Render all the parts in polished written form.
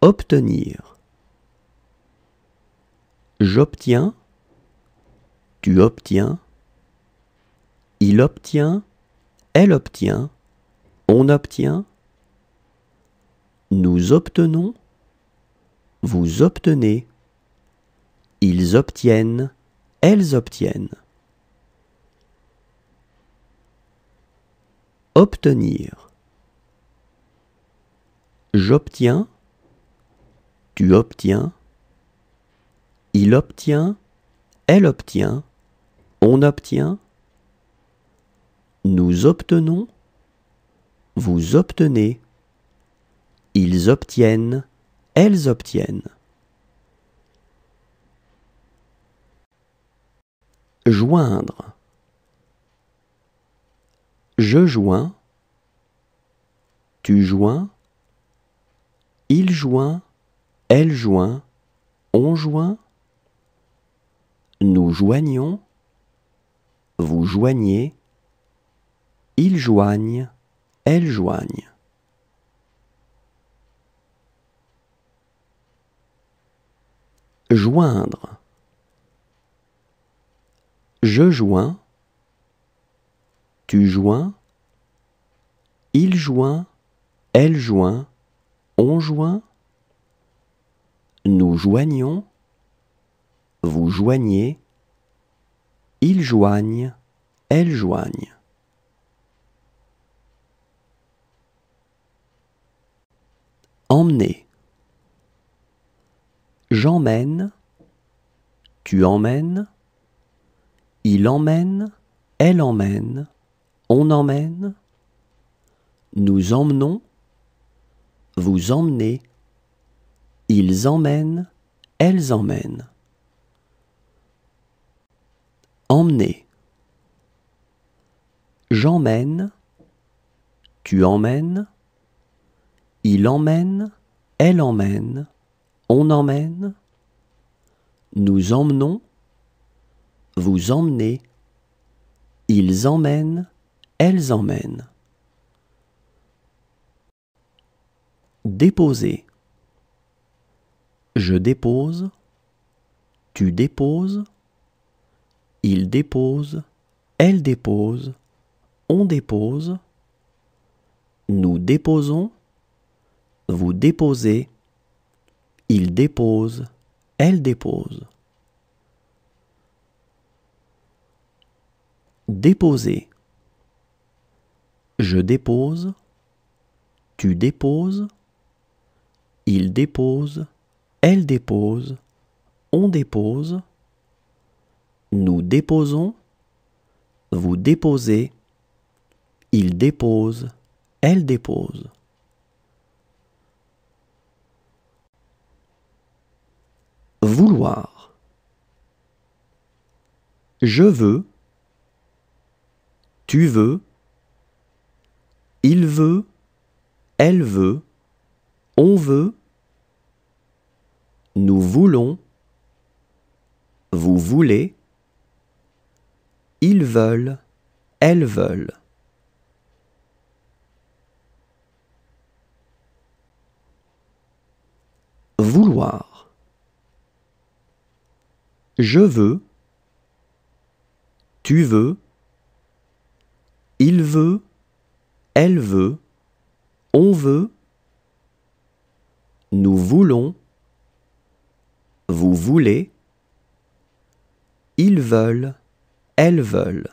Obtenir. J'obtiens, tu obtiens, il obtient, elle obtient, on obtient, nous obtenons, vous obtenez, ils obtiennent, elles obtiennent. Obtenir. J'obtiens, tu obtiens, il obtient, elle obtient, on obtient, nous obtenons, vous obtenez, ils obtiennent, elles obtiennent. Joindre. Je joins, tu joins, il joint, elle joint, on joint, nous joignons, vous joignez, ils joignent, elles joignent. Joindre. Je joins, tu joins, il joint, elle joint, on joint, nous joignons, vous joignez, ils joignent, elles joignent. Emmener. J'emmène, tu emmènes, il emmène, elle emmène, on emmène, nous emmenons, vous emmenez, ils emmènent, elles emmènent. Emmener. J'emmène, tu emmènes, il emmène, elle emmène, on emmène, nous emmenons, vous emmenez, ils emmènent, elles emmènent. Déposer. Je dépose, tu déposes, il dépose, elle dépose, on dépose, nous déposons, vous déposez, il dépose, elle dépose. Déposer. Je dépose, tu déposes, il dépose, elle dépose, on dépose, nous déposons, vous déposez, il dépose, elle dépose. Vouloir. Je veux, tu veux, il veut, elle veut, on veut, nous voulons, vous voulez, ils veulent, elles veulent. Vouloir. Je veux, tu veux, il veut, elle veut, on veut, nous voulons, vous voulez, ils veulent, elles veulent.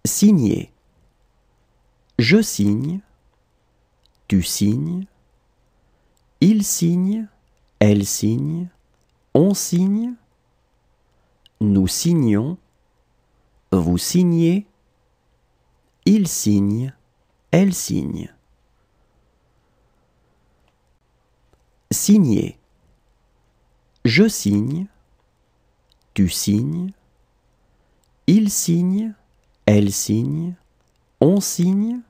Signer. Je signe, tu signes, il signe, elle signe, on signe, nous signons, vous signez, il signe, elle signe. Signer. Je signe, tu signes, il signe, elle signe, on signe,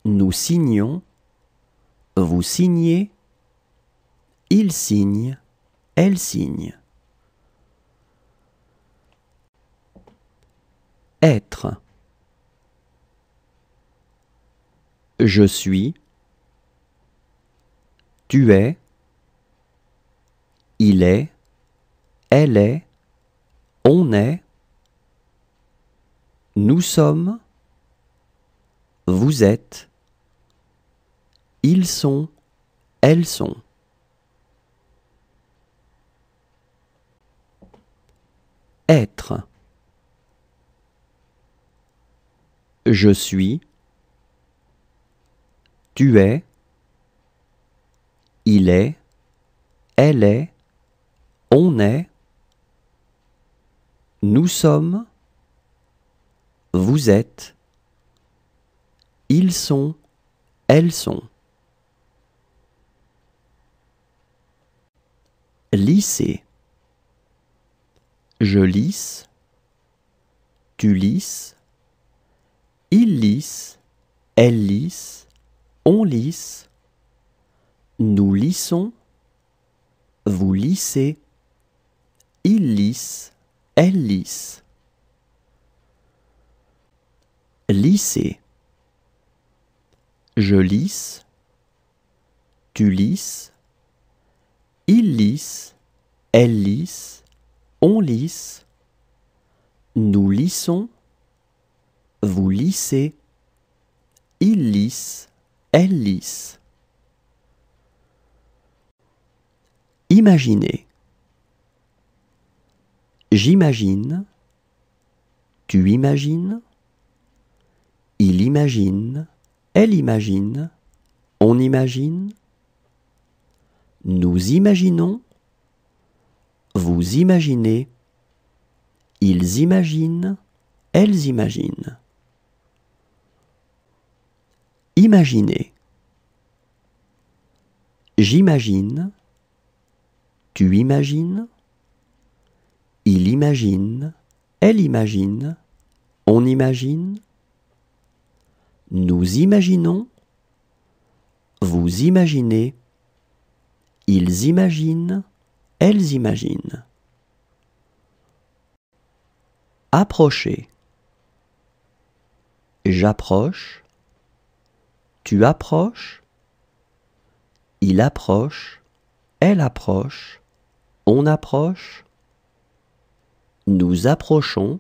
nous signons, vous signez, il signe, elle signe. Être. je suis, tu es, il est, elle est, on est, nous sommes, vous êtes, ils sont, elles sont. Être. Je suis, tu es, il est, elle est, on est, nous sommes, vous êtes, ils sont, elles sont. Lisser. Je lisse, tu lisses, il lisse, elle lisse, on lisse, nous lissons, vous lissez, il lisse, elle lisse. Lisser. Je lisse, tu lisses, il lisse, elle lisse, on lisse, nous lissons, vous lissez, il lisse, elle lisse. Imaginer. J'imagine, tu imagines, il imagine, elle imagine, on imagine, nous imaginons, vous imaginez, ils imaginent, elles imaginent. Imaginer. J'imagine, tu imagines, il imagine, elle imagine, on imagine, nous imaginons, vous imaginez, ils imaginent, elles imaginent. Approcher. J'approche, tu approches, il approche, elle approche, on approche, nous approchons,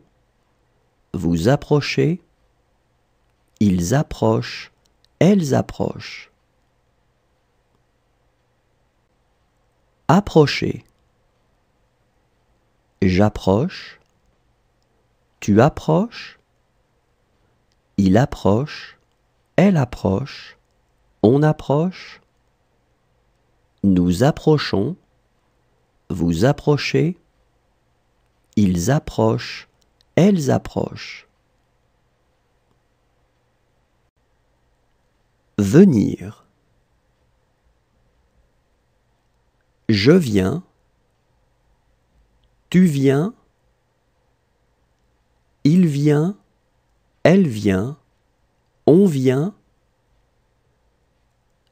vous approchez, ils approchent, elles approchent. Approcher. J'approche, tu approches, il approche, elle approche, on approche, nous approchons, vous approchez, ils approchent, elles approchent. Venir. Je viens, tu viens, il vient, elle vient, on vient,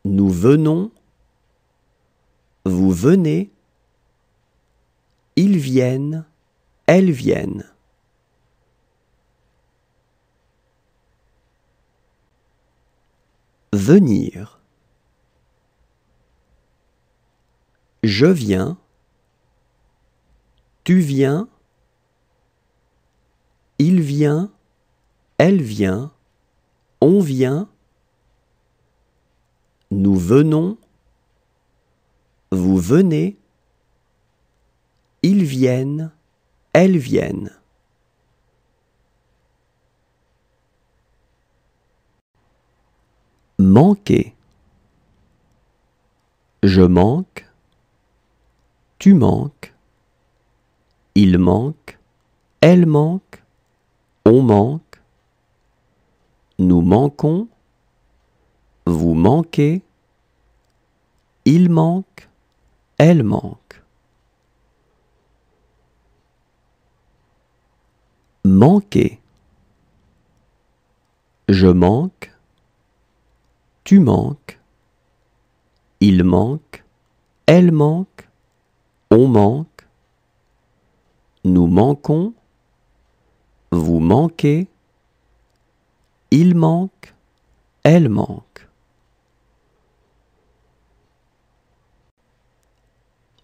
nous venons, vous venez, ils viennent, elles viennent. Venir. Je viens, tu viens, il vient, elle vient, on vient, nous venons, vous venez, ils viennent, elles viennent. Manquer. Je manque, tu manques, il manque, elle manque, on manque, nous manquons, vous manquez, il manque, elle manque. Manquer. Je manque, tu manques, il manque, elle manque, on manque, nous manquons, vous manquez, il manque, elle manque.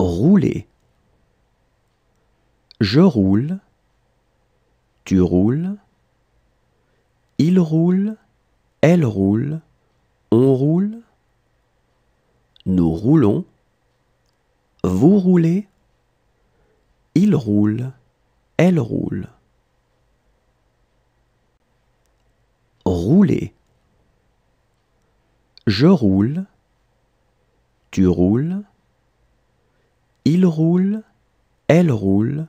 rouler. Je roule, tu roules, il roule, elle roule, on roule, nous roulons, vous roulez, il roule, elle roule. Rouler. Je roule, tu roules, il roule, elle roule,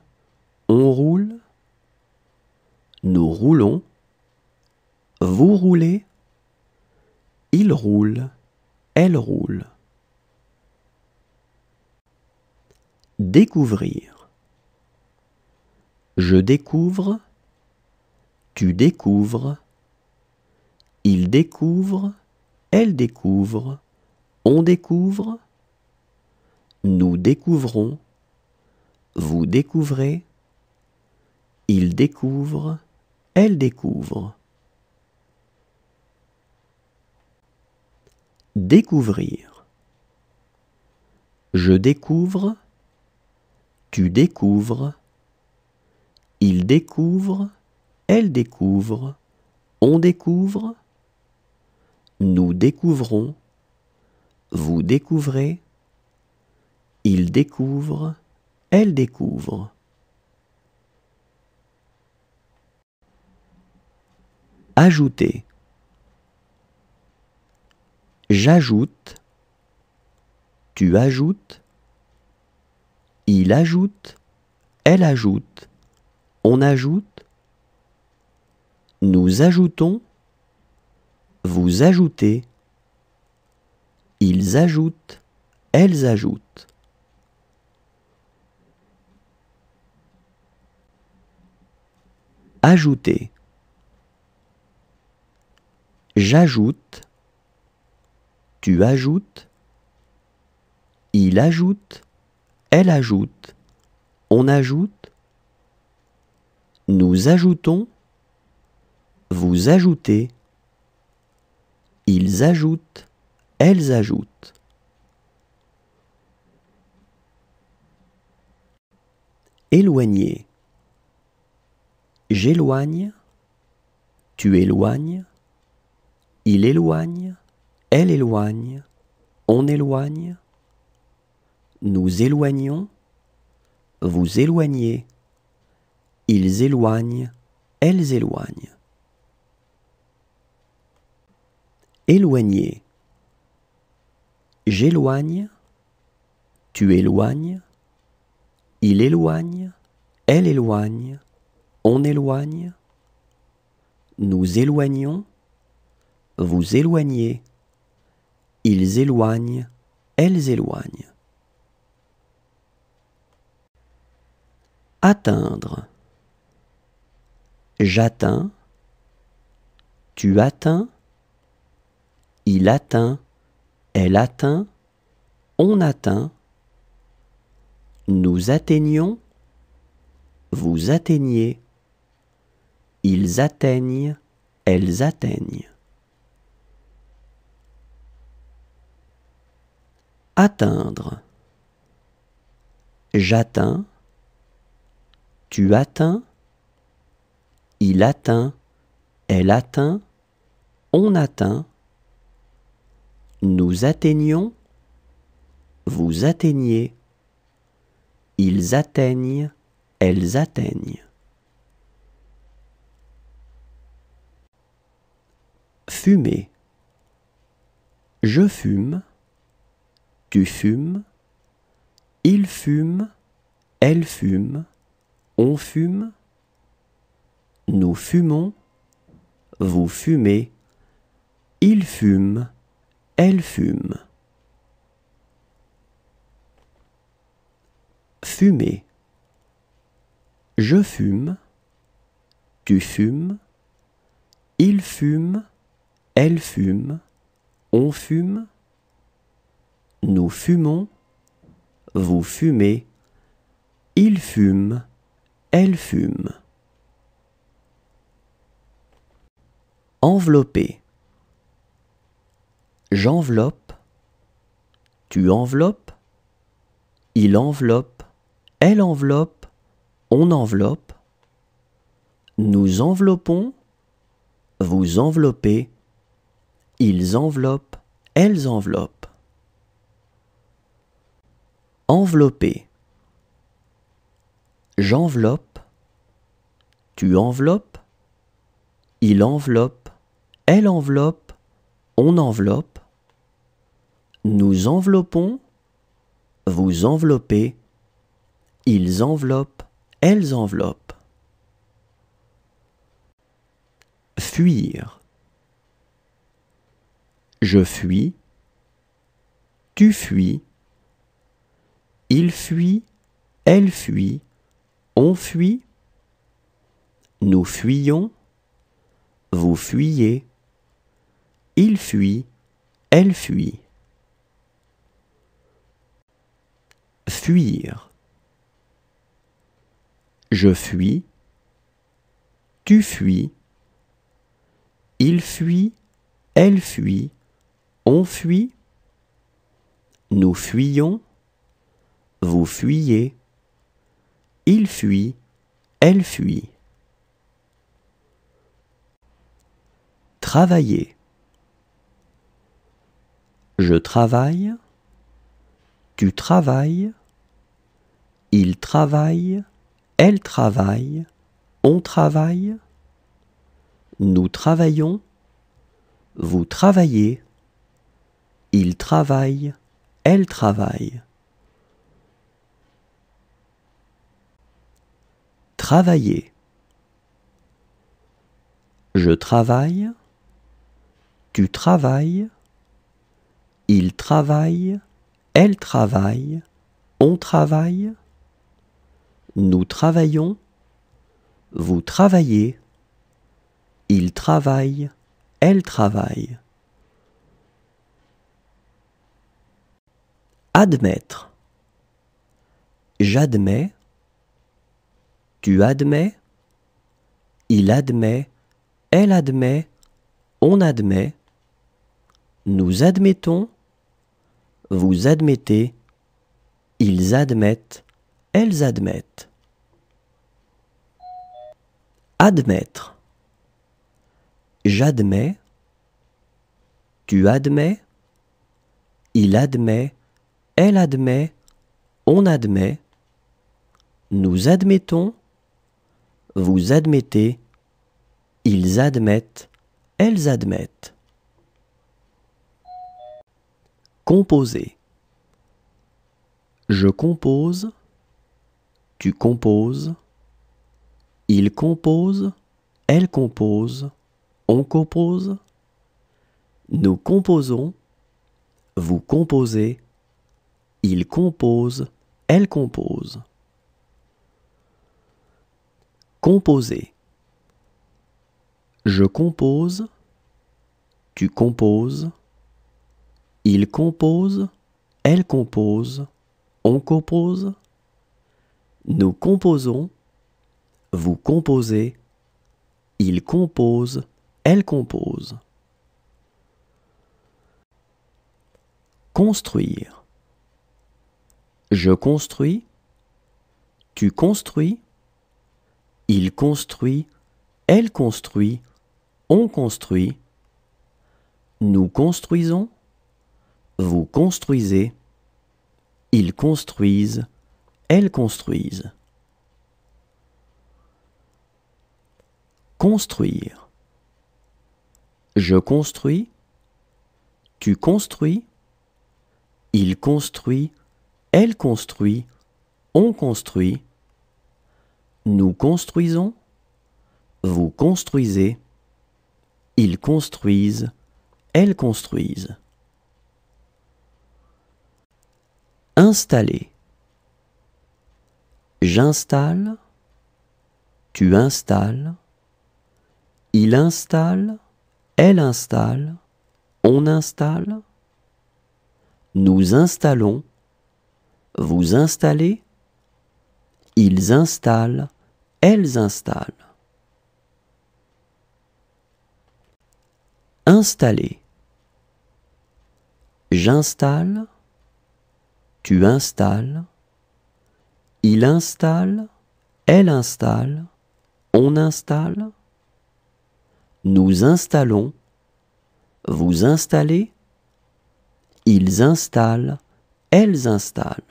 on roule, nous roulons, vous roulez, il roule, elle roule. Découvrir. Je découvre, tu découvres, il découvre, elle découvre, on découvre, nous découvrons, vous découvrez, il découvre, elle découvre. Découvrir. Je découvre, tu découvres, il découvre, elle découvre, on découvre, nous découvrons, vous découvrez, il découvre, elle découvre. Ajouter. J'ajoute, tu ajoutes, il ajoute, elle ajoute, on ajoute, nous ajoutons, vous ajoutez, ils ajoutent, elles ajoutent. Ajouter. J'ajoute, tu ajoutes, il ajoute, elle ajoute, on ajoute, nous ajoutons, vous ajoutez, ils ajoutent, elles ajoutent. Éloigner. J'éloigne, tu éloignes, il éloigne, elle éloigne, on éloigne, nous éloignons, vous éloignez, ils éloignent, elles éloignent. Éloigner. J'éloigne, tu éloignes, il éloigne, elle éloigne, on éloigne, nous éloignons, vous éloignez, ils éloignent, elles éloignent. Atteindre. J'atteins, tu atteins, il atteint, elle atteint, on atteint, nous atteignons, vous atteignez, ils atteignent, elles atteignent. Atteindre. J'atteins, tu atteins, il atteint, elle atteint, on atteint, nous atteignons, vous atteignez, ils atteignent, elles atteignent. Fumer. Je fume, tu fumes, il fume, elle fume, on fume, nous fumons, vous fumez, il fume, elle fume. Fumer. Je fume, tu fumes, il fume, elle fume, on fume, nous fumons, vous fumez, il fume, elle fume. Envelopper. J'enveloppe, tu enveloppes, Il enveloppe, elle enveloppe, on enveloppe. Nous enveloppons, vous enveloppez. Ils enveloppent, elles enveloppent. Envelopper. J'enveloppe, tu enveloppes. Il enveloppe, elle enveloppe, on enveloppe. Nous enveloppons, vous enveloppez. Ils enveloppent, elles enveloppent. Fuir. Je fuis, tu fuis. Il fuit, elle fuit, on fuit. Nous fuyons, vous fuyez. Il fuit, elle fuit. Fuir. Je fuis, tu fuis. Il fuit, elle fuit, on fuit. Nous fuyons, vous fuyez. Il fuit, elle fuit. Travailler. Je travaille, tu travailles. Il travaille, elle travaille, on travaille. Nous travaillons, vous travaillez. Il travaille, elle travaille. Travailler. Je travaille, tu travailles. Il travaille, elle travaille, on travaille. Nous travaillons, vous travaillez. Il travaille, elle travaille. Admettre. J'admets, tu admets. Il admet, elle admet, on admet. Nous admettons, vous admettez. Ils admettent, elles admettent. Admettre. J'admets, tu admets. Il admet, elle admet, on admet. Nous admettons, vous admettez. Ils admettent, elles admettent. Composer. Je compose, tu composes. Il compose, elle compose, on compose. Nous composons, vous composez. Il compose, elle compose. Composer. Je compose, tu composes. Il compose, elle compose, on compose. Nous composons, vous composez. Il compose, elle compose. Construire. Je construis, tu construis. Il construit, elle construit, on construit. Nous construisons, vous construisez. Ils construisent, elles construisent. Construire. Je construis, tu construis. Il construit, elle construit, on construit. Nous construisons, vous construisez. Ils construisent, elles construisent. Installer. J'installe, tu installes. Il installe, elle installe, on installe. Nous installons, vous installez. Ils installent, elles installent. Installer. J'installe, tu installes. Il installe, elle installe, on installe. Nous installons, vous installez. Ils installent, elles installent.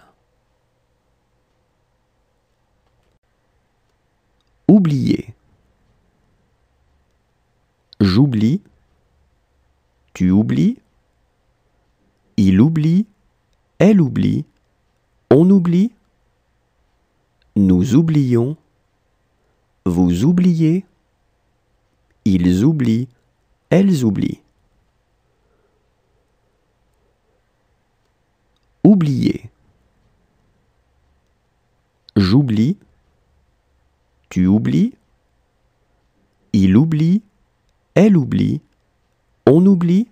Oublier. J'oublie, tu oublies. Il oublie, elle oublie, on oublie. Nous oublions, vous oubliez. Ils oublient, elles oublient. Oublier. J'oublie, tu oublies. Il oublie, elle oublie, on oublie.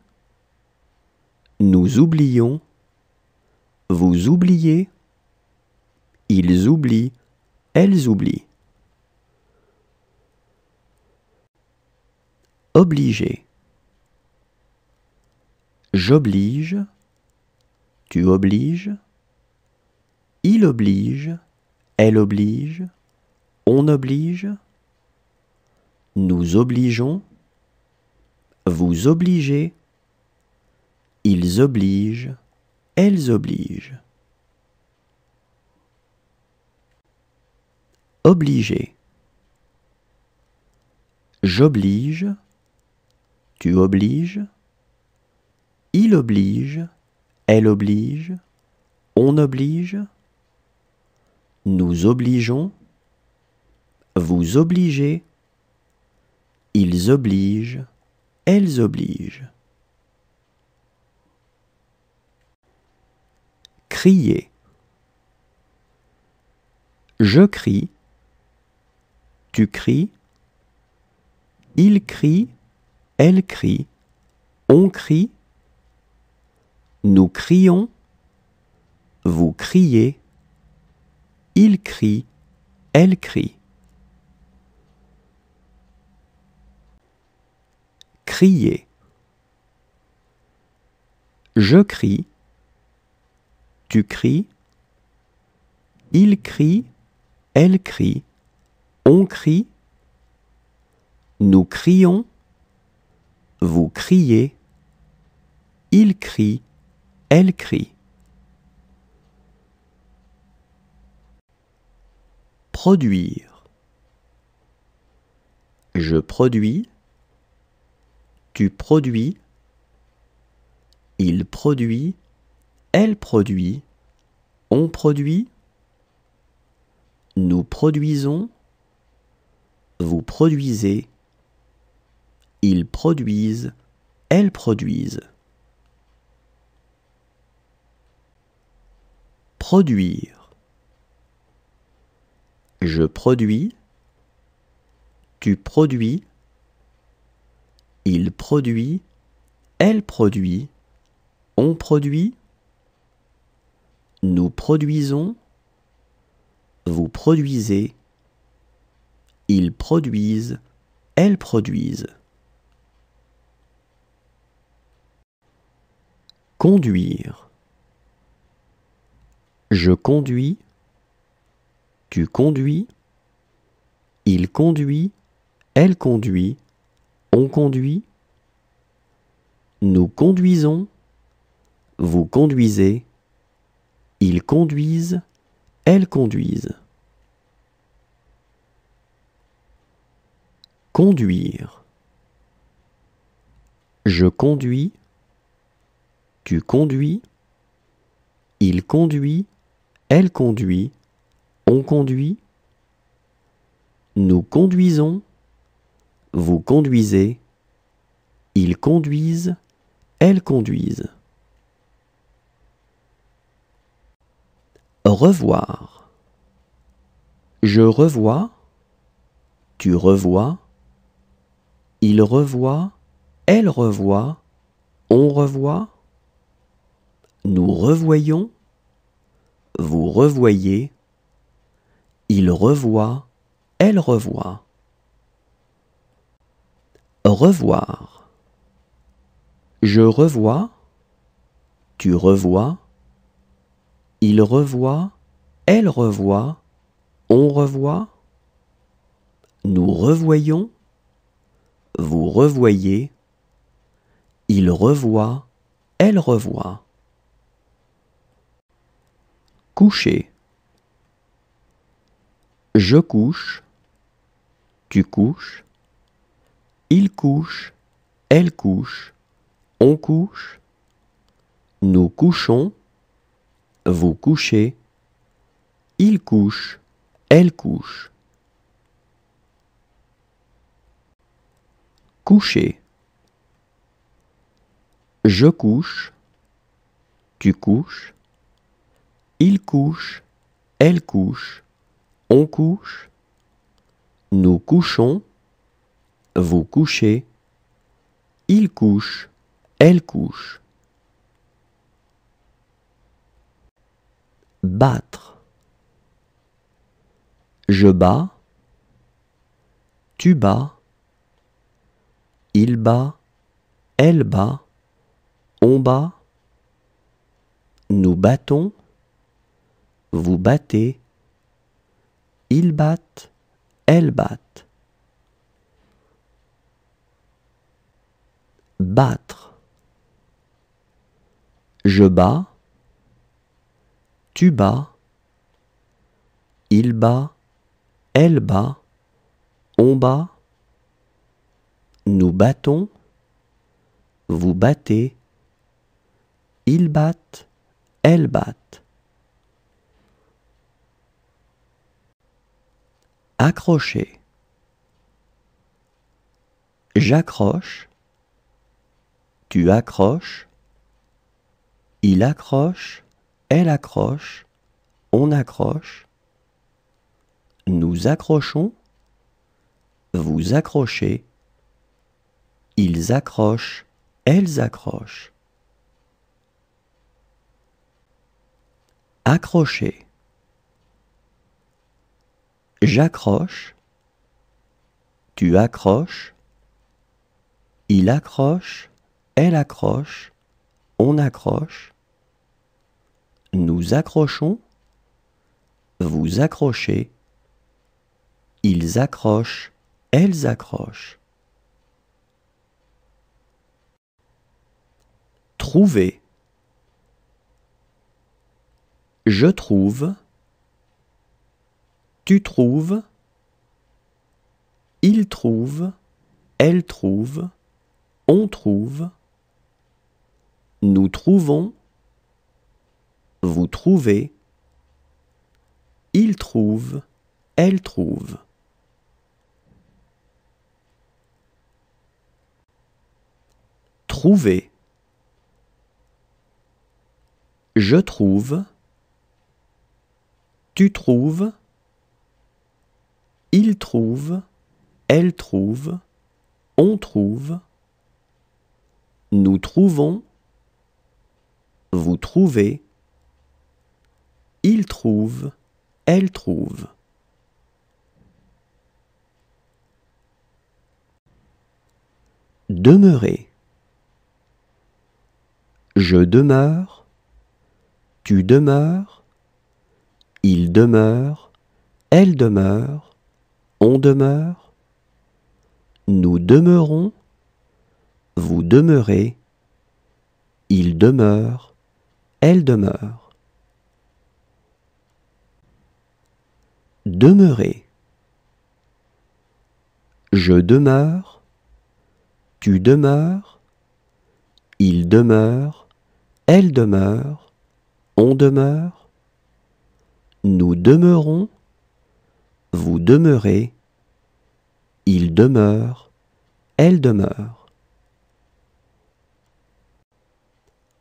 Nous oublions, vous oubliez. Ils oublient, elles oublient. Obliger. J'oblige, tu obliges. Il oblige, elle oblige, on oblige. Nous obligeons, vous obligez. Ils obligent, elles obligent. Obliger. J'oblige, tu obliges. Il oblige, elle oblige, on oblige. Nous obligeons, vous obligez. Ils obligent, elles obligent. Crier. Je crie, tu cries. Il crie, elle crie, on crie. Nous crions, vous criez. Il crie, elle crie. Crier. Je crie, tu cries. Il crie, elle crie, on crie. Nous crions, vous criez. Il crie, elle crie. Produire. Je produis, tu produis. Il produit, elle produit, on produit. Nous produisons, vous produisez. Ils produisent, elles produisent. Produire. Je produis, tu produis. Il produit, elle produit, on produit. Nous produisons, vous produisez. Ils produisent, elles produisent. Conduire. Je conduis, tu conduis. Il conduit, elle conduit, on conduit. Nous conduisons, vous conduisez. Ils conduisent, elles conduisent. Conduire. Je conduis, tu conduis. Il conduit, elle conduit, on conduit. Nous conduisons, vous conduisez. Ils conduisent, elles conduisent. Revoir. Je revois, tu revois. Il revoit, elle revoit, on revoit. Nous revoyons, vous revoyez. Il revoit, elle revoit. Revoir. Je revois, tu revois. Il revoit, elle revoit, On revoit, nous revoyons, vous revoyez, il revoit, elle revoit. Coucher. Je couche, tu couches, il couche, elle couche, on couche, nous couchons, vous couchez, il couche, elle couche. Coucher. Je couche, tu couches, il couche, elle couche, on couche, nous couchons, vous couchez, il couche, elle couche. Battre. Je bats, tu bats, il bat, elle bat, on bat, nous battons, vous battez, ils battent, elles battent. Battre. Je bats, tu bats, il bat, elle bat, on bat, nous battons, vous battez, ils battent, elles battent. Accrocher. J'accroche, tu accroches, il accroche, elle accroche, on accroche, nous accrochons, vous accrochez, ils accrochent, elles accrochent. Accrocher. J'accroche, tu accroches, il accroche, elle accroche, on accroche, nous accrochons, vous accrochez, ils accrochent, elles accrochent. Trouver. Je trouve, tu trouves, il trouve, elle trouve, on trouve, nous trouvons, vous trouvez, il trouve, elle trouve. Trouver. Je trouve, tu trouves, il trouve, elle trouve, on trouve, nous trouvons, vous trouvez, il trouve, elle trouve. Demeurer. Je demeure, tu demeures, il demeure, elle demeure, on demeure, nous demeurons, vous demeurez, il demeure, elle demeure. Demeurer. Je demeure, tu demeures, il demeure, elle demeure, on demeure, nous demeurons, vous demeurez, il demeure, elle demeure.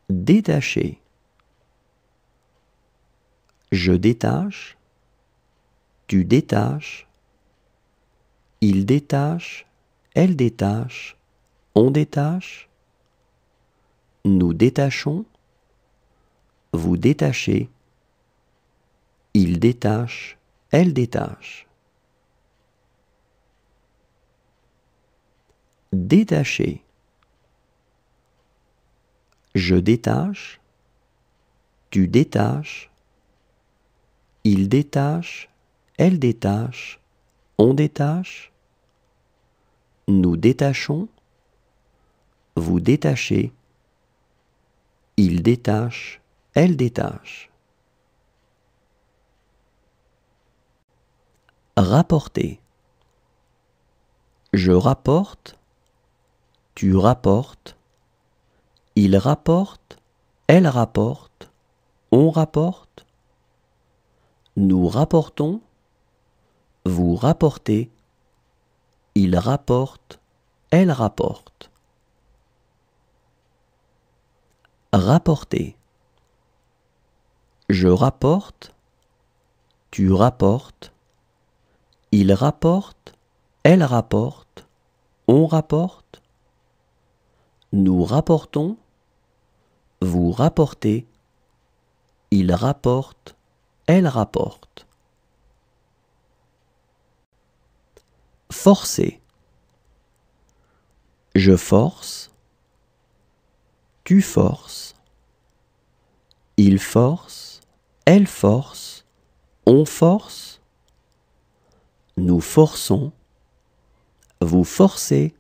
Détacher. Je détache, tu détaches, il détache, elle détache, on détache, nous détachons, vous détachez, il détache, elle détache. Détacher. Je détache, tu détaches, il détache, elle détache, on détache. Nous détachons, vous détachez. Il détache, elle détache. Rapporter. Je rapporte, tu rapportes. Il rapporte, elle rapporte, on rapporte. Nous rapportons, vous rapportez. Il rapporte, elle rapporte. Rapporter. Je rapporte, tu rapportes. Il rapporte, elle rapporte, on rapporte. Nous rapportons, vous rapportez. Il rapporte, elle rapporte. Forcer. Je force, tu forces. Il force, elle force, on force. Nous forçons, vous forcez.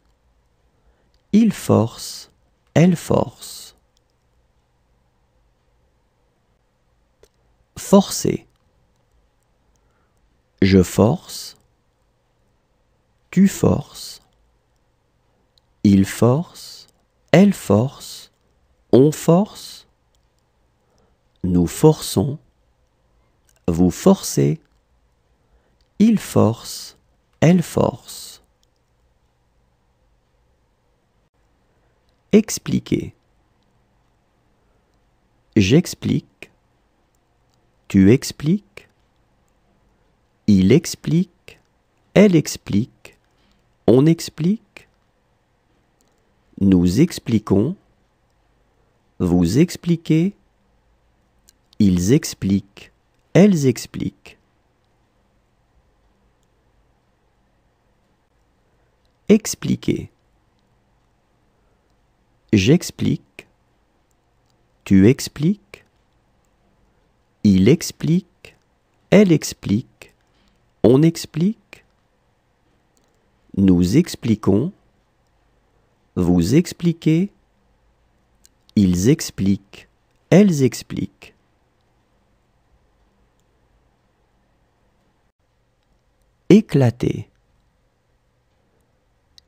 Il force, elle force. Forcer. Je force, tu forces. Il force, elle force, on force. Nous forçons, vous forcez. Il force, elle force. Expliquer. J'explique, tu expliques. Il explique, elle explique, on explique. Nous expliquons, vous expliquez. Ils expliquent, elles expliquent. Expliquer. J'explique, tu expliques. Il explique, elle explique, on explique. Nous expliquons, vous expliquez. Ils expliquent, elles expliquent. Éclater.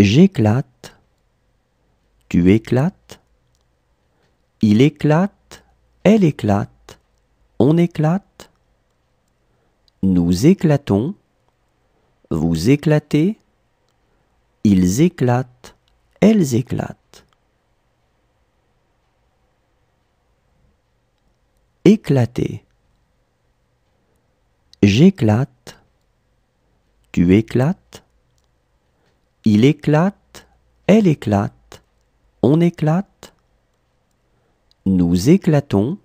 J'éclate, tu éclates. Il éclate, elle éclate, on éclate. Nous éclatons, vous éclatez. Ils éclatent, elles éclatent. Éclater. J'éclate, tu éclates. Il éclate, elle éclate, on éclate. Nous éclatons,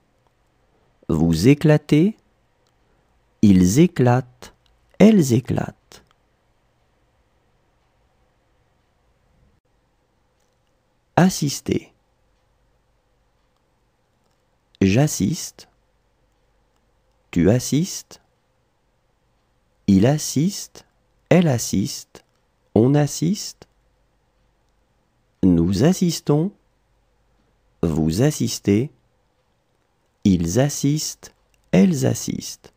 vous éclatez. Ils éclatent, elles éclatent. Assister. J'assiste, tu assistes. Il assiste, elle assiste, on assiste. Nous assistons, vous assistez. Ils assistent, elles assistent.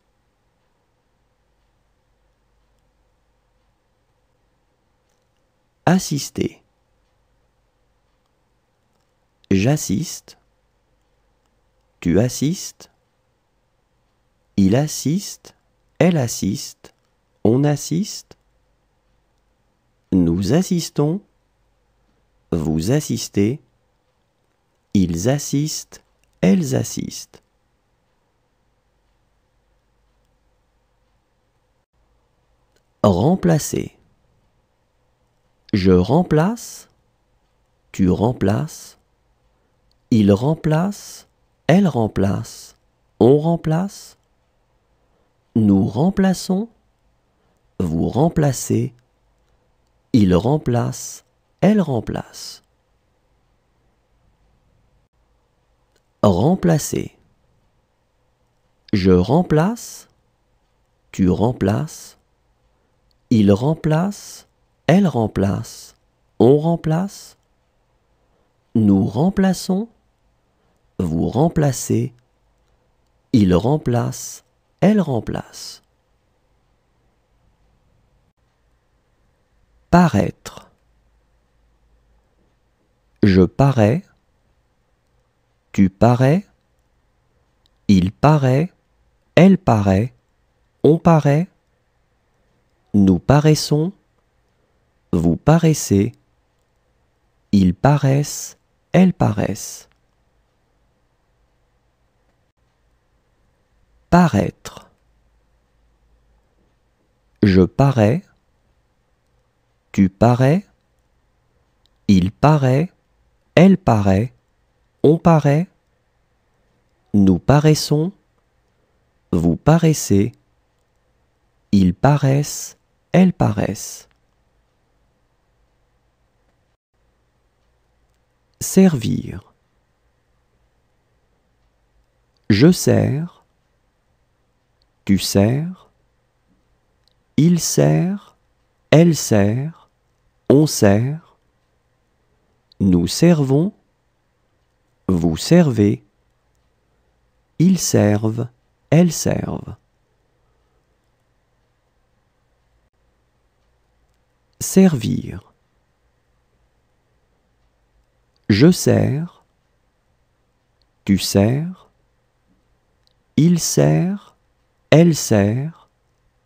Assister. J'assiste, tu assistes. Il assiste, elle assiste, on assiste. Nous assistons, vous assistez. Ils assistent, elles assistent. Remplacer. Je remplace, tu remplaces. Il remplace, elle remplace, on remplace. Nous remplaçons, vous remplacez. Il remplace, elle remplace. Remplacer. Je remplace, tu remplaces. Il remplace, elle remplace, on remplace. Nous remplaçons, vous remplacez. Il remplace, elle remplace. Paraître. Je parais, tu parais, il paraît, elle paraît, on paraît, nous paraissons, vous paraissez, ils paraissent, elles paraissent. Paraître. Je parais, tu parais, il paraît, elle paraît, on paraît, nous paraissons, vous paraissez, ils paraissent, elles paraissent. Servir. Je sers, tu sers, il sert, elle sert, on sert, nous servons, vous servez, ils servent, elles servent. Servir. Je sers, tu sers, il sert, elle sert,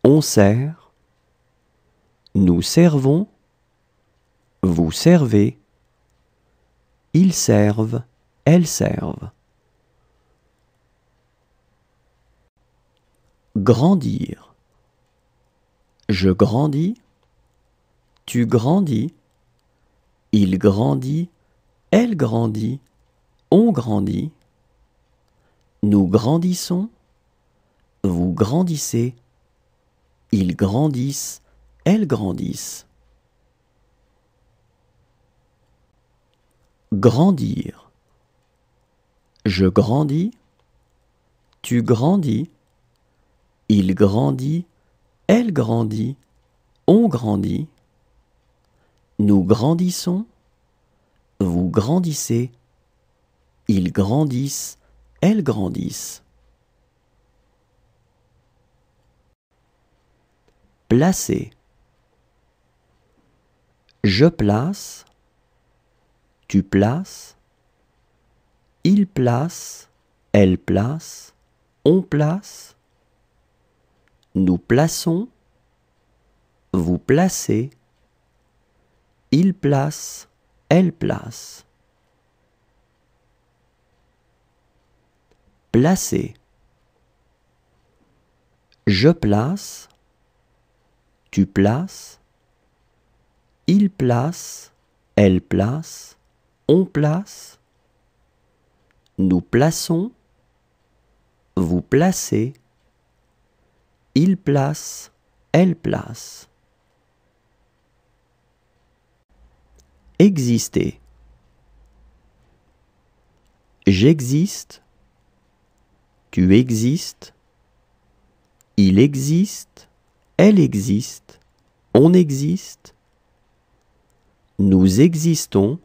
on sert, nous servons, vous servez, ils servent, elles servent. Grandir. Je grandis, tu grandis, il grandit, elle grandit, on grandit, nous grandissons, vous grandissez, ils grandissent, elles grandissent. Grandir. Je grandis, tu grandis, il grandit, elle grandit, on grandit, nous grandissons, vous grandissez, ils grandissent, elles grandissent. Placer. Je place, tu places, il place, elle place, on place, nous plaçons, vous placez, il place, elle place. Placer. Je place, tu places, il place, elle place, on place, nous plaçons, vous placez, il place, elle place. Exister. J'existe, tu existes, il existe, elle existe, on existe, nous existons,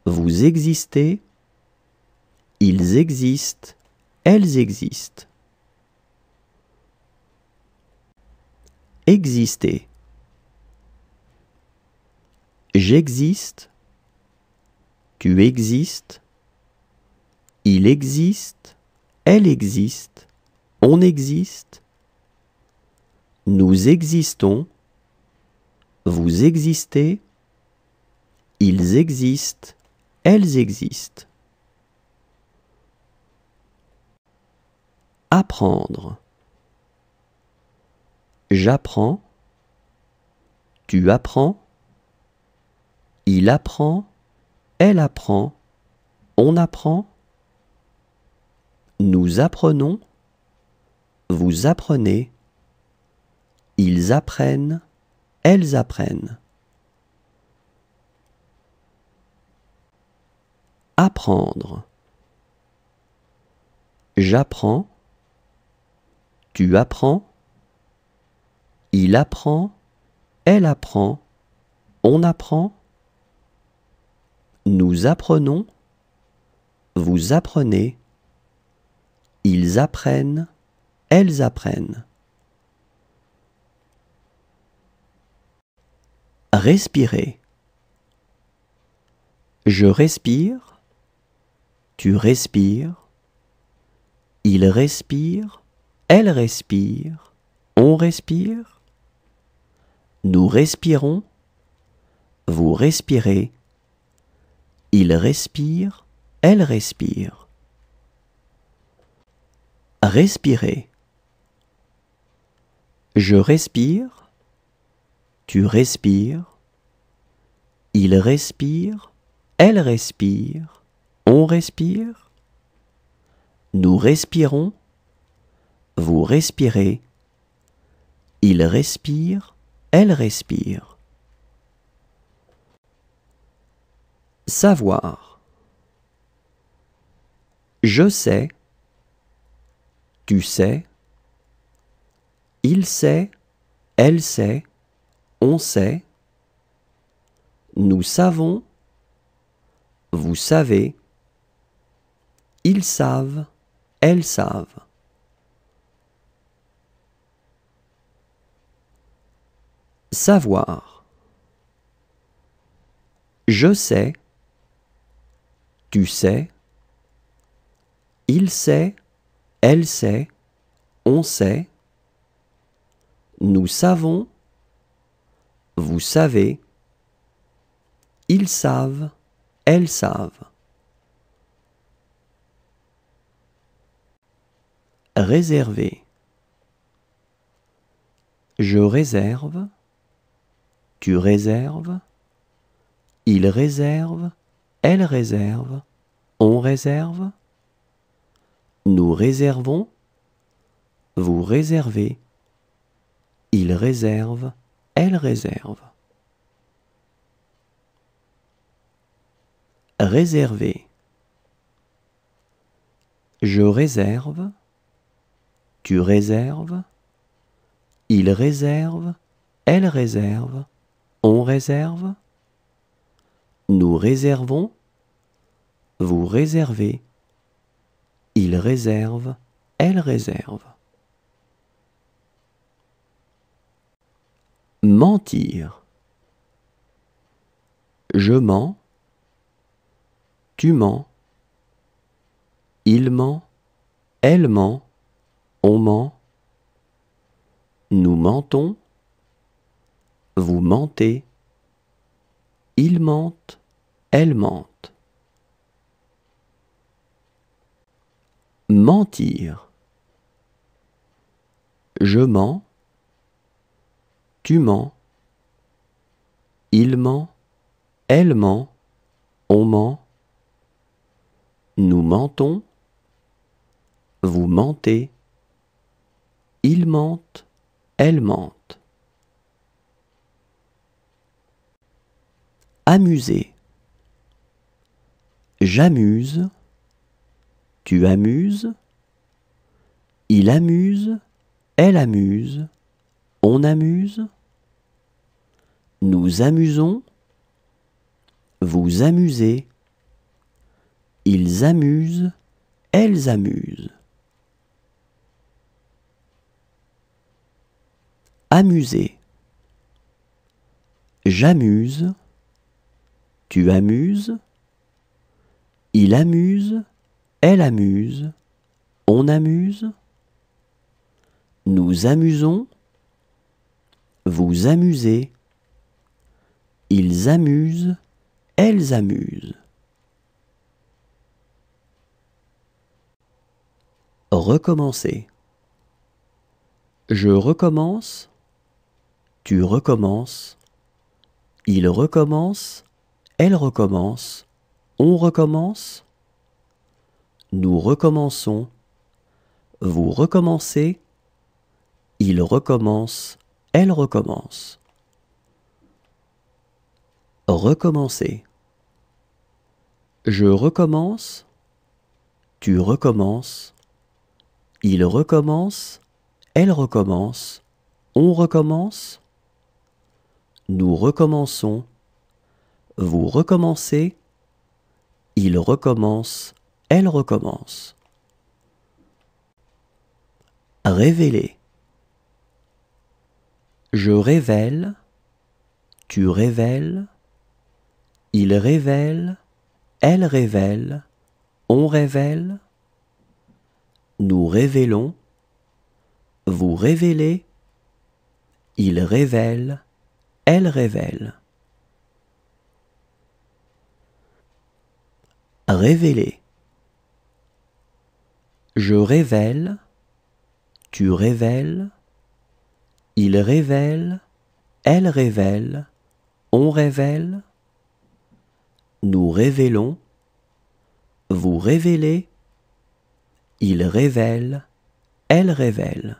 vous existez, ils existent, elles existent. Exister. J'existe, tu existes, il existe, elle existe, on existe, nous existons, vous existez, ils existent, elles existent. Apprendre. J'apprends, tu apprends, il apprend, elle apprend, on apprend, nous apprenons, vous apprenez, ils apprennent, elles apprennent. Apprendre. J'apprends, tu apprends, Il apprend, elle apprend, on apprend. Nous apprenons, vous apprenez. Ils apprennent, elles apprennent. Respirer. Je respire, tu respires. Il respire, elle respire, on respire. Nous respirons, vous respirez. Il respire, elle respire. Respirer. Je respire, tu respires. Il respire, elle respire, on respire. Nous respirons, vous respirez. Il respire, elle respire. Savoir. Je sais, tu sais. Il sait, elle sait, on sait. Nous savons, vous savez. Ils savent, elles savent. Savoir. Je sais, tu sais. Il sait, elle sait, on sait. Nous savons, vous savez. Ils savent, elles savent. Réserver. Je réserve, tu réserves. Il réserve, elle réserve, on réserve. Nous réservons, vous réservez. Il réserve, elle réserve. Réserver. Je réserve, tu réserves. Il réserve, elle réserve, on réserve. Nous réservons, vous réservez. Il réserve, elle réserve. Mentir. Je mens, tu mens. Il ment, elle ment, on ment. Nous mentons, vous mentez. Il mente, elle mente. Mentir. Je mens, tu mens. Il ment, elle ment, on ment. Nous mentons, vous mentez. Il mente, elle mente. Amuser. J'amuse, tu amuses. Il amuse, elle amuse, on amuse. Nous amusons, vous amusez. Ils amusent, elles amusent. Amuser. J'amuse, tu amuses. Il amuse, elle amuse, on amuse. Nous amusons, vous amusez. Ils amusent, elles amusent. Recommencer. Je recommence, tu recommences. Il recommence, elle recommence, on recommence. Nous recommençons, vous recommencez. Il recommence, elle recommence. Recommencer. Je recommence, tu recommences. Il recommence, elle recommence, On recommence. Nous recommençons. Vous recommencez. Il recommence. Elle recommence. Révéler. Je révèle. Tu révèles. Il révèle. Elle révèle. On révèle. Nous révélons. Vous révélez. Il révèle. Elle révèle. Révéler. Je révèle. Tu révèles. Il révèle. Elle révèle. On révèle. Nous révélons. Vous révélez. Il révèle. Elle révèle.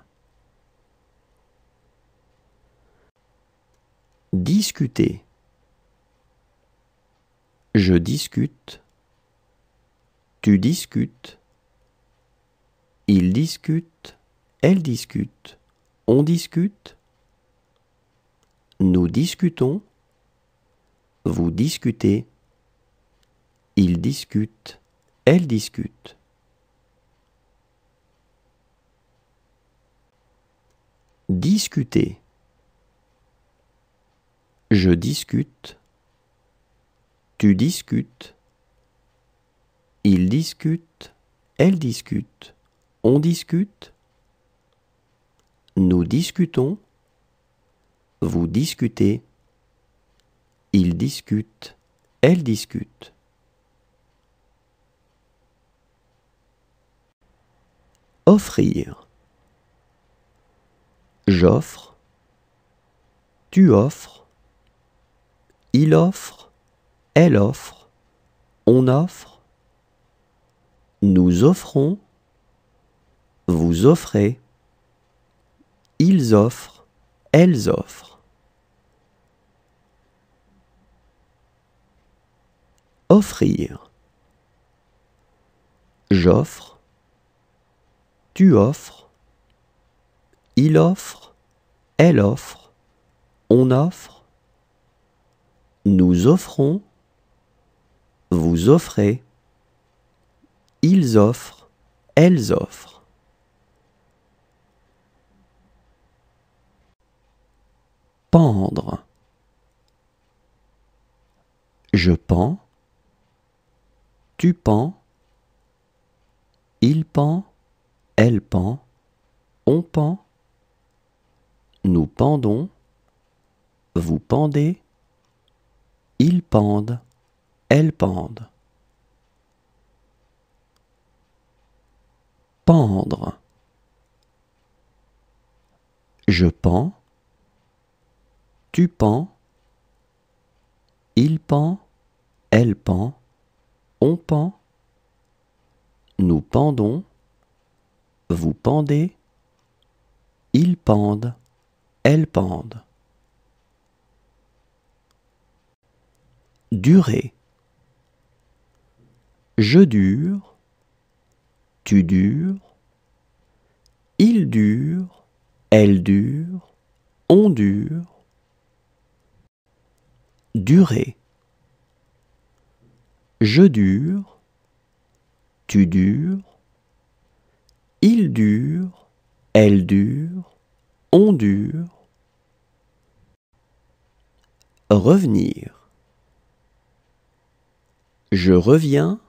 Discuter. Je discute. Tu discutes. Il discute. Elle discute. On discute. Nous discutons. Vous discutez. Il discute. Elle discute. Discuter. Je discute. Tu discutes. Il discute. Elle discute. On discute. Nous discutons. Vous discutez. Il discute. Elle discute. Offrir. J'offre. Tu offres. Il offre. Elle offre. On offre. Nous offrons. Vous offrez. Ils offrent. Elles offrent. Offrir. J'offre. Tu offres. Il offre. Elle offre. On offre. Nous offrons. Vous offrez. Ils offrent. Elles offrent. Pendre. Je pends. Tu pends. Il pend. Elle pend. On pend. Nous pendons. Vous pendez. Ils pendent. Elles pendent. Pendre. Je pends. Tu pends. Il pend. Elle pend. On pend. Nous pendons. Vous pendez. Ils pendent. Elles pendent. Durer. Je dure. Tu dures. Il dure. Elle dure. On dure. Durer. Je dure. Tu dures. Il dure. Elle dure. On dure. Revenir. Je reviens.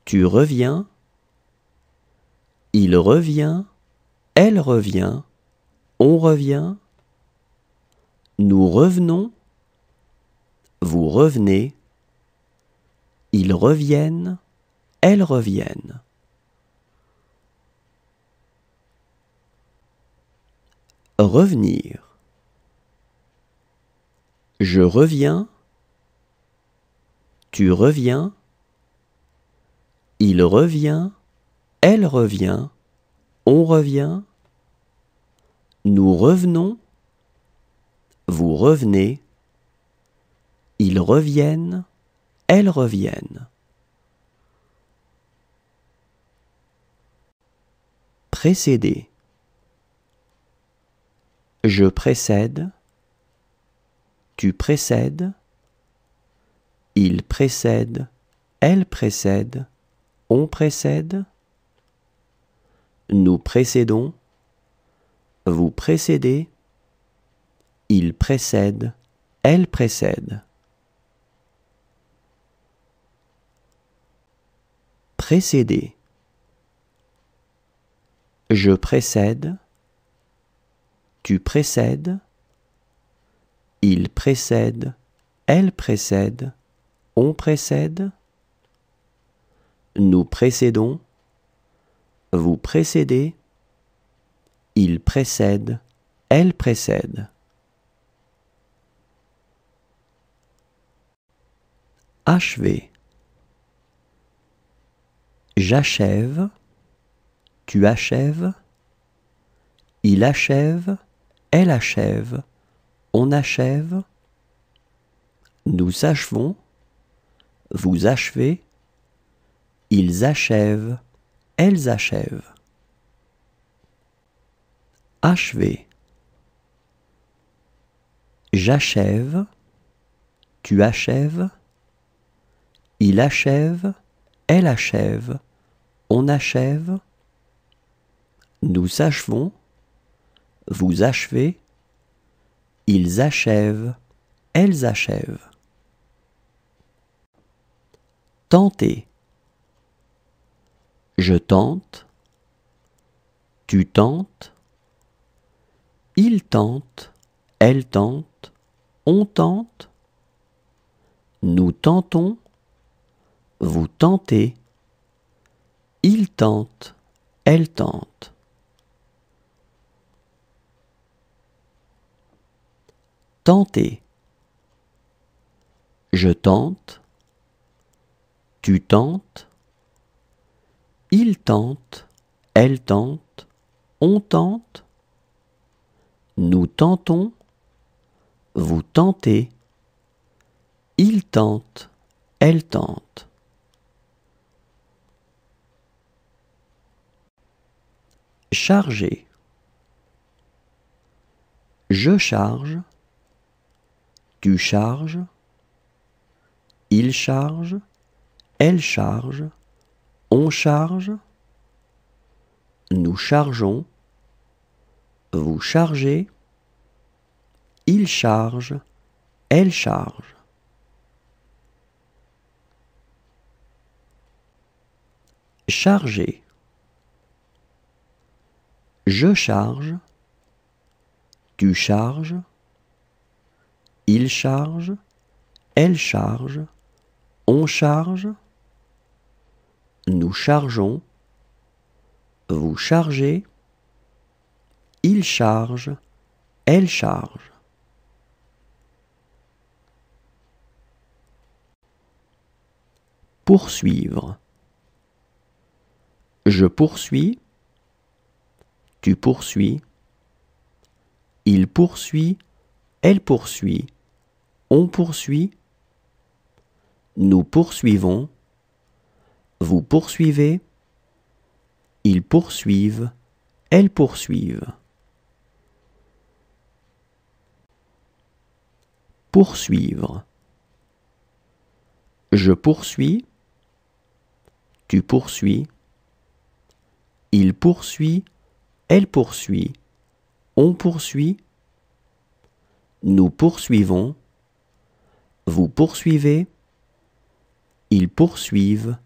Tu reviens. Il revient. Elle revient. On revient. Nous revenons. Vous revenez. Ils reviennent. Elles reviennent. Revenir. Je reviens. Tu reviens. Il revient. Elle revient. On revient. Nous revenons. Vous revenez. Ils reviennent. Elles reviennent. Précéder. Je précède, tu précèdes, il précède, elle précède, on précède, nous précédons, vous précédez, il précède, elle précède. Précéder. Je précède, tu précèdes, il précède, elle précède, on précède, nous précédons, vous précédez, il précède, elle précède. Achever. J'achève, tu achèves, il achève, elle achève, on achève, nous achevons, vous achevez, ils achèvent, elles achèvent. Achever. J'achève, tu achèves, il achève, elle achève, on achève, nous achevons, vous achevez, ils achèvent, elles achèvent. Tenter. Je tente, tu tentes, il tente, elle tente, on tente, nous tentons, vous tentez, il tente, elle tente. Tenter. Je tente, tu tentes, il tente, elle tente, on tente, nous tentons, vous tentez, il tente, elle tente. Charger. Je charge, tu charges, il charge, elle charge, on charge, nous chargeons, vous chargez, il charge, elle charge. Charger. Je charge, tu charges, il charge, elle charge, on charge, nous chargeons, vous chargez, il charge, elle charge. Poursuivre. Je poursuis, tu poursuis, il poursuit, elle poursuit, on poursuit, nous poursuivons, vous poursuivez, ils poursuivent, elles poursuivent. Poursuivre. Je poursuis, tu poursuis, il poursuit, elle poursuit, on poursuit, nous poursuivons, vous poursuivez, ils poursuivent,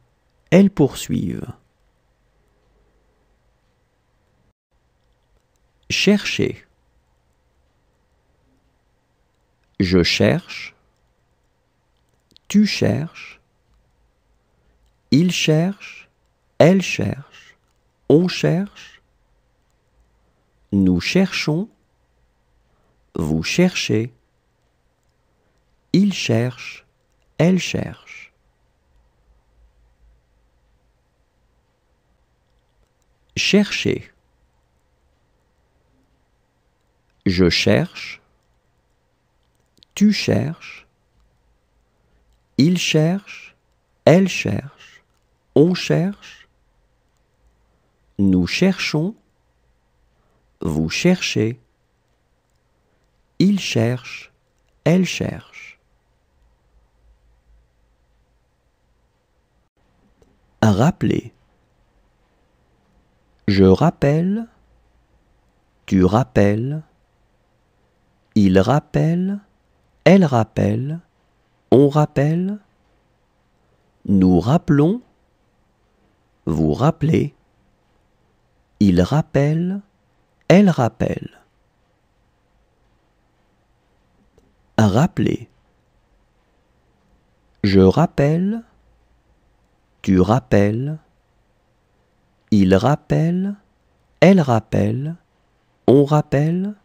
elles poursuivent. Chercher. Je cherche, tu cherches, il cherche, elle cherche, on cherche, nous cherchons, vous cherchez, il cherche, elle cherche. Chercher. Je cherche, tu cherches, il cherche, elle cherche, on cherche, nous cherchons, vous cherchez, Il cherche, elle cherche. Rappeler. Je rappelle, tu rappelles, il rappelle, elle rappelle, on rappelle, nous rappelons, vous rappelez, il rappelle, elle rappelle. Rappeler. Je rappelle, tu rappelles, il rappelle, elle rappelle, on rappelle,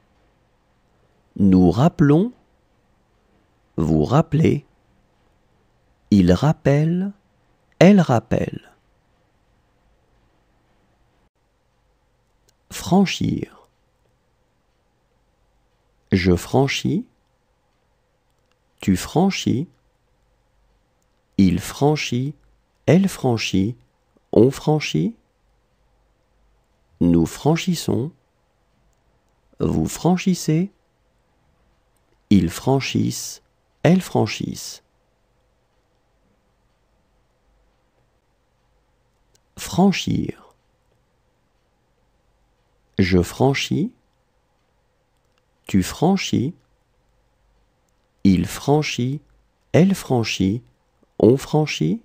nous rappelons, vous rappelez, il rappelle, elle rappelle. Franchir. Je franchis, tu franchis, il franchit, elle franchit, on franchit, nous franchissons, vous franchissez, ils franchissent, elles franchissent. Franchir. Je franchis, tu franchis, il franchit, elle franchit, on franchit,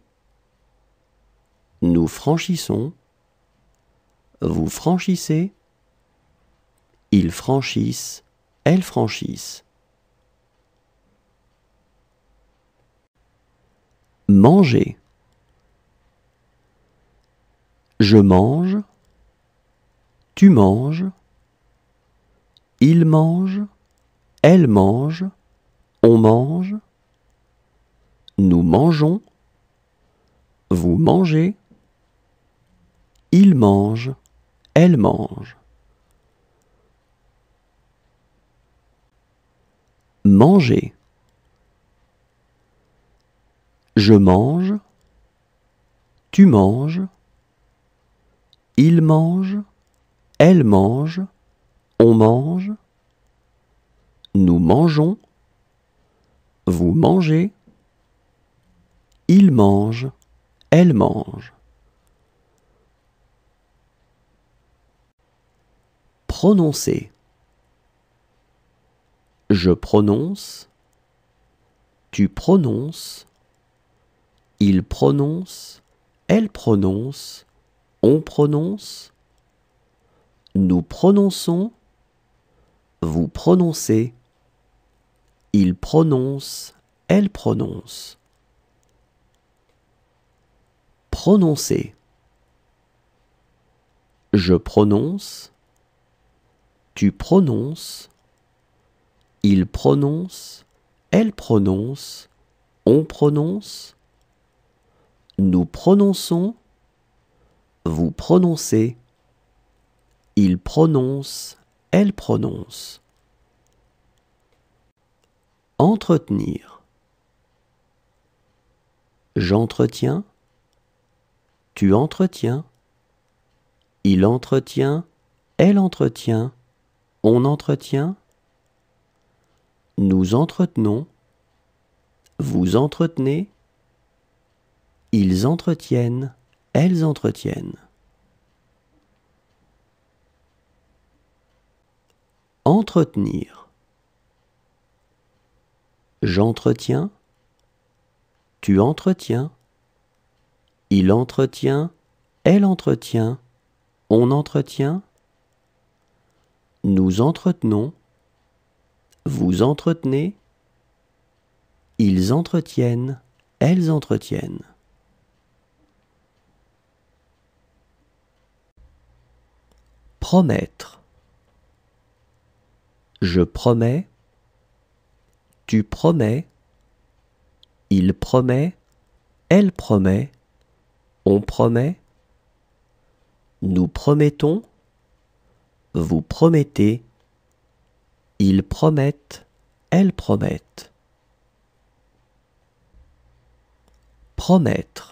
nous franchissons, vous franchissez, ils franchissent, elles franchissent. Manger. Je mange, tu manges, il mange, elle mange, on mange, nous mangeons, vous mangez, il mange, elle mange. Manger. Je mange, tu manges, il mange, elle mange, on mange, nous mangeons, vous mangez, il mange, elle mange. Prononcer. Je prononce, tu prononces, il prononce, elle prononce, on prononce, nous prononçons, vous prononcez, il prononce, elle prononce. Prononcer. Je prononce, tu prononces, il prononce, elle prononce, on prononce, nous prononçons, vous prononcez, il prononce, elle prononce. Entretenir. J'entretiens, tu entretiens, il entretient, elle entretient, on entretient, nous entretenons, vous entretenez, ils entretiennent, elles entretiennent. Entretenir. J'entretiens, tu entretiens, il entretient, elle entretient, on entretient, nous entretenons, vous entretenez, ils entretiennent, elles entretiennent. Promettre. Je promets, tu promets, il promet, elle promet, on promet, nous promettons, vous promettez, ils promettent, elles promettent. Promettre.